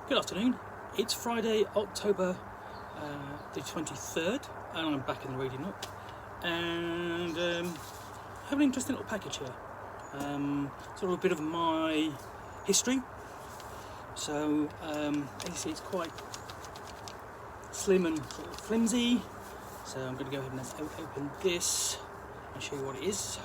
Good afternoon. It's Friday, October the 23rd, and I'm back in the Radio Nook, and have an interesting little package here. Sort of a bit of my history. So as you see, it's quite slim and sort of flimsy. So I'm going to go ahead and open this and show you what it is.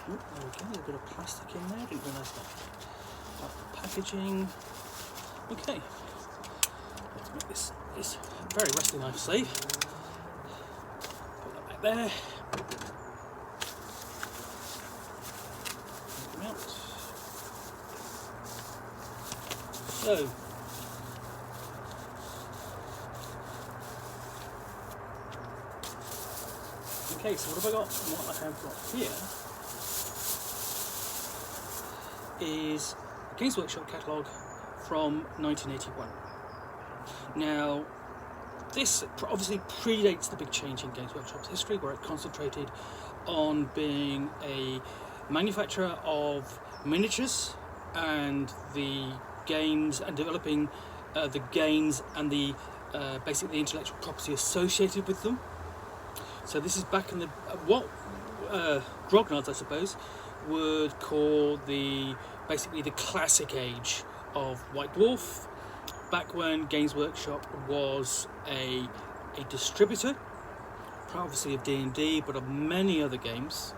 There we go, a bit of plastic in there, didn't realise that. Packaging. Okay, let's make this very rusty knife safe. Put that back there. Take them out. So, okay, so what have I got? And what I have got here is a Games Workshop Catalogue from 1981. Now, this obviously predates the big change in Games Workshop's history, where it concentrated on being a manufacturer of miniatures and the games, and developing the games and the basically the intellectual property associated with them. So this is back in the what grognards, I suppose, would call basically the classic age of White Dwarf, back when Games Workshop was a distributor, obviously of D&D, but of many other games.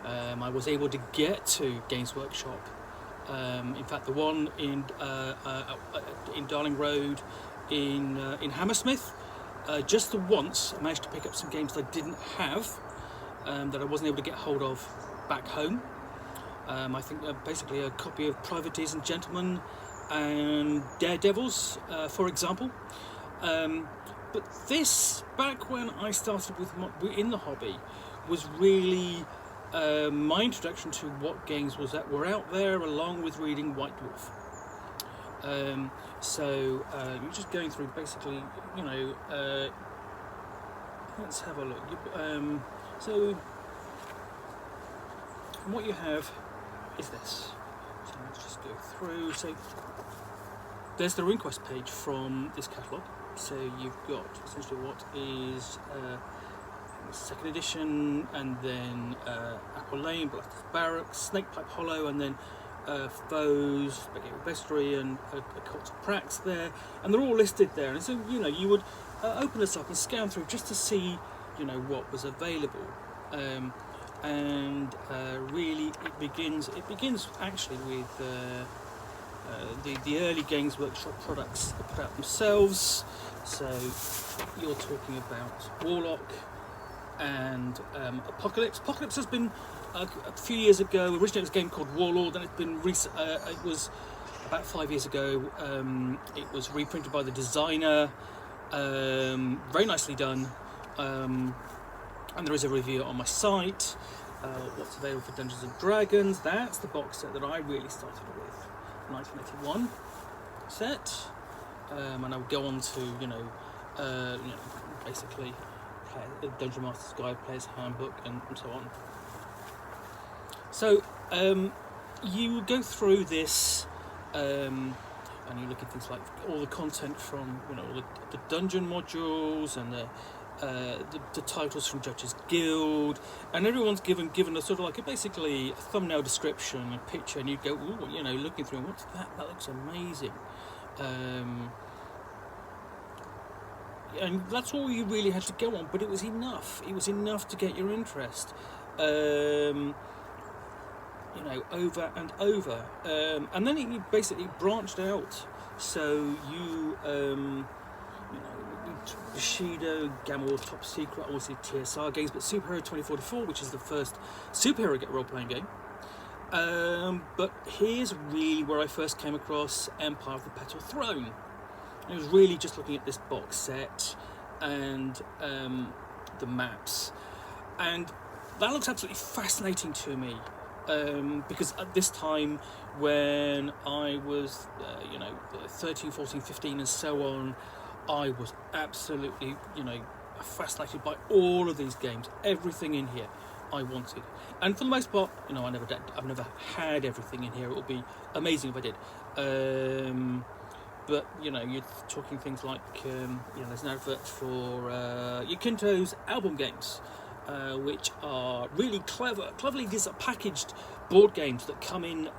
I was able to get to Games Workshop. In fact, the one in Darling Road in Hammersmith, just the once I managed to pick up some games that I didn't have, that I wasn't able to get hold of back home. I think basically a copy of Privateers and Gentlemen and Daredevils, for example. But this, back when I started in the hobby, was really my introduction to what games were out there, along with reading White Dwarf. So you're just going through basically, let's have a look. So what you have is this. So let's just go through. So there's the RuneQuest page from this catalogue. So you've got essentially what is second edition, and then Apple Lane, Black's Barracks, Snakepipe Hollow, and then Foes, Spectacle Bestiary, and a Cult of Prax there, and they're all listed there. And so you would open this up and scan through just to see what was available. And really it begins actually with the early Games Workshop products they put out themselves. So you're talking about Warlock and Apocalypse. Apocalypse has been a few years ago. Originally it was a game called Warlord, and it's been it was about 5 years ago. It was reprinted by the designer, very nicely done. And there is a review on my site. What's available for Dungeons and Dragons? That's the box set that I really started with, 1981 set. And I would go on to basically Dungeon Master's Guide, Player's Handbook, and so on. So you go through this, and you look at things like all the content from all the dungeon modules and the titles from Judges Guild, and everyone's given a sort of like basically a thumbnail description, a picture, and you go, ooh, looking through, what's that? That looks amazing. And that's all you really had to go on, but it was enough. It was enough to get your interest. Over and over. And then it basically branched out. So you Bushido, Gamma, Top Secret, obviously TSR games, but Superhero 2044, which is the first superhero role-playing game. But here's really where I first came across Empire of the Petal Throne. It was really just looking at this box set and the maps, and that looks absolutely fascinating to me. because at this time, when I was 13, 14, 15 and so on, I was absolutely fascinated by all of these games. Everything in here I wanted, and for the most part, I never did. I've never had everything in here. It would be amazing if I did. But you're talking things like there's an advert for Yakinto's album games, which are really cleverly packaged board games that come in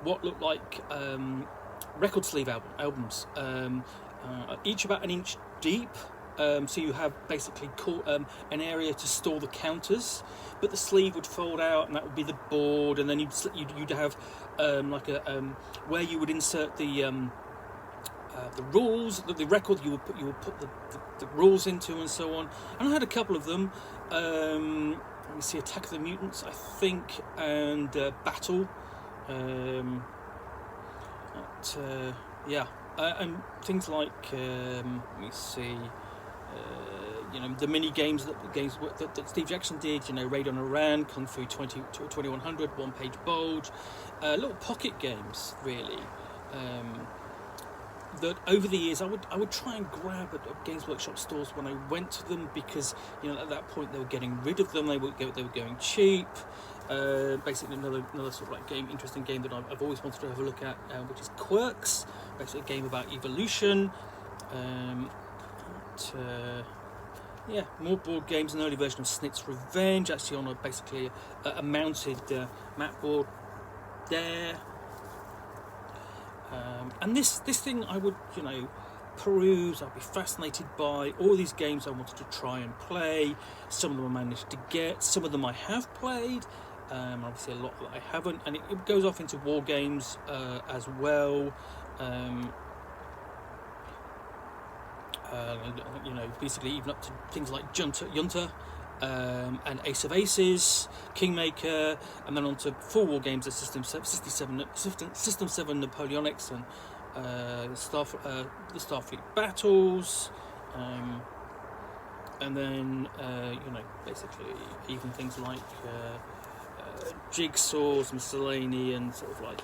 what look like record sleeve albums, each about an inch deep. So you have basically an area to store the counters, but the sleeve would fold out, and that would be the board, and then you'd have where you would insert the rules, the record you would put the rules into, and so on. And I had a couple of them. Let me see, Attack of the Mutants, I think, and Battle. And things like let me see. The mini games that Steve Jackson did, Raid on Iran, Kung Fu 2100, One Page Bulge, little pocket games, really. That over the years I would try and grab at Games Workshop stores when I went to them, because at that point they were getting rid of them. They were going cheap. Basically another sort of like interesting game that I've always wanted to have a look at, which is Quirks, basically a game about evolution. More board games, an early version of Snit's Revenge, actually on a mounted mat board there. And this thing I would peruse. I'd be fascinated by all these games I wanted to try and play. Some of them I managed to get, some of them I have played, obviously a lot that I haven't, and it goes off into war games as well. Basically even up to things like Junta, and Ace of Aces, Kingmaker, and then on to full war games at System 7 Napoleonics, and the Starfleet battles, and then basically even things like jigsaws, miscellany, and sort of like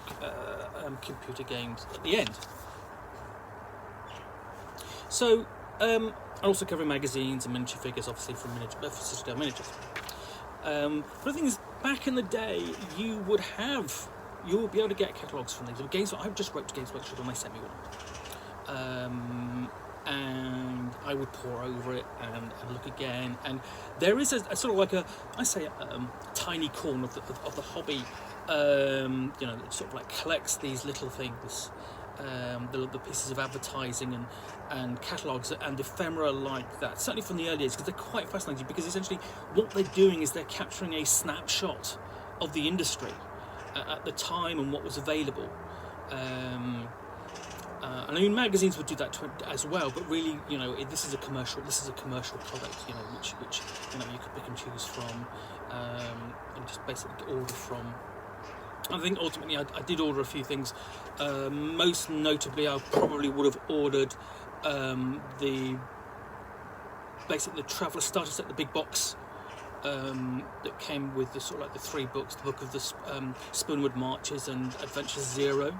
computer games at the end. So I also cover magazines and miniature figures, obviously from Citadel Miniatures. But the thing is, back in the day, you would be able to get catalogues from these. Games, I just wrote to Games Workshop and they sent me one. And I would pore over it and look again. And there is a sort of like a tiny corner of the hobby, that sort of like collects these little things. The pieces of advertising and catalogues and ephemera like that, certainly from the early days, because they're quite fascinating, because essentially what they're doing is they're capturing a snapshot of the industry at the time and what was available. And I mean, magazines would do that as well, but really, this is a commercial product, which you could pick and choose from, and just basically order from. I think ultimately I did order a few things. Most notably, I probably would have ordered the Traveller Starter Set, the big box that came with the sort of like the 3 books, the Book of the Spoonwood Marches and Adventure Zero,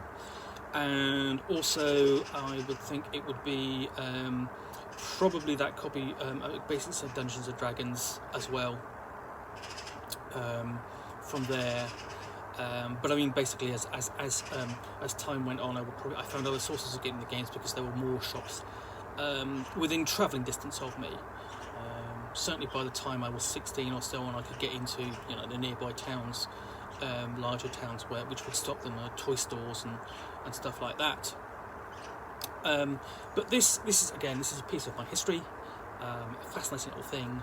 and also I would think it would be probably that copy, basically said Dungeons and Dragons as well. From there. But I mean, basically, as time went on, I found other sources of getting the games, because there were more shops within travelling distance of me. Certainly, by the time I was 16 or so on, I could get into the nearby towns, larger towns which would stock them, toy stores and stuff like that. But this is a piece of my history, a fascinating little thing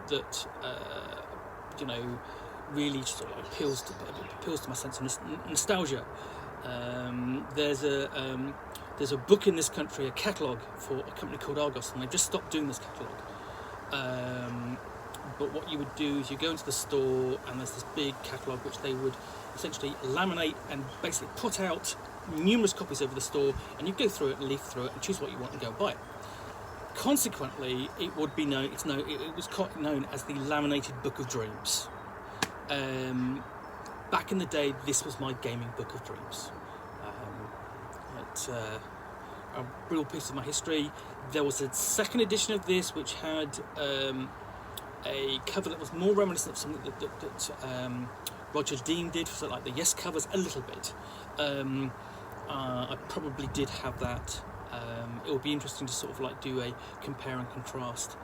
that really sort of appeals to my sense of nostalgia. There's a book in this country, a catalogue for a company called Argos, and they've just stopped doing this catalogue. But what you would do is you go into the store, and there's this big catalogue which they would essentially laminate and basically put out numerous copies over the store, and you go through it and leaf through it and choose what you want and go buy it. Consequently, it was known as the Laminated Book of Dreams. back in the day, this was my gaming book of dreams. It's a real piece of my history. There was a second edition of this which had a cover that was more reminiscent of something that Roger Dean did, so like the Yes covers a little bit. I probably did have that. It would be interesting to sort of like do a compare and contrast.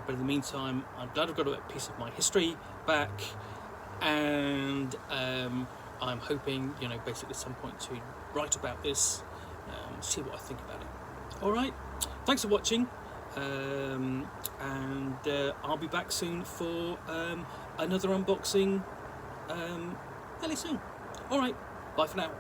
But in the meantime, I'm glad I've got a piece of my history back, and I'm hoping, basically at some point to write about this, see what I think about it. All right, thanks for watching, and I'll be back soon for another unboxing fairly soon. All right, bye for now.